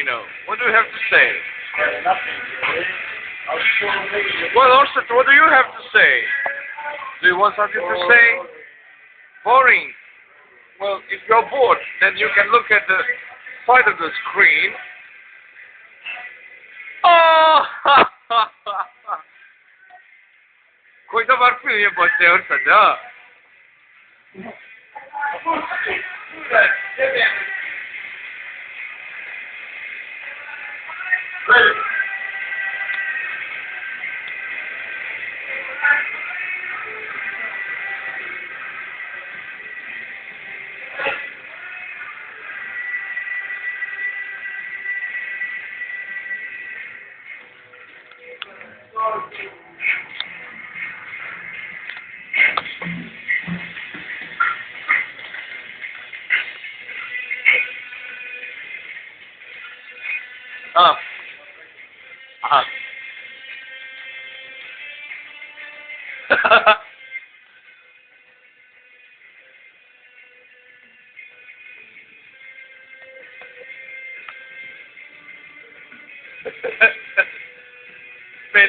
Filipino. What do you have to say? Nothing. Well, also, what do you have to say? Do you want something to say? Boring. Well, if you're bored, then you can look at the side of the screen. Oh! Coisa barulhinha pode ser essa, já? Ah. Ah.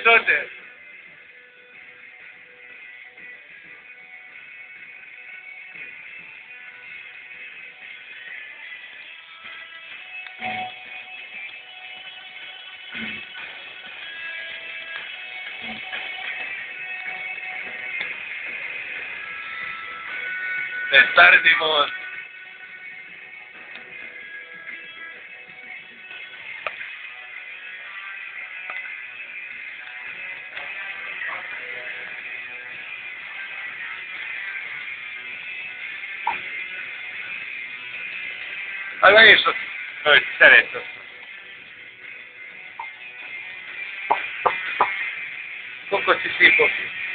¿Dónde? Saturday morning. Allora isso. Noi, Tereso. Poco ci si, poco.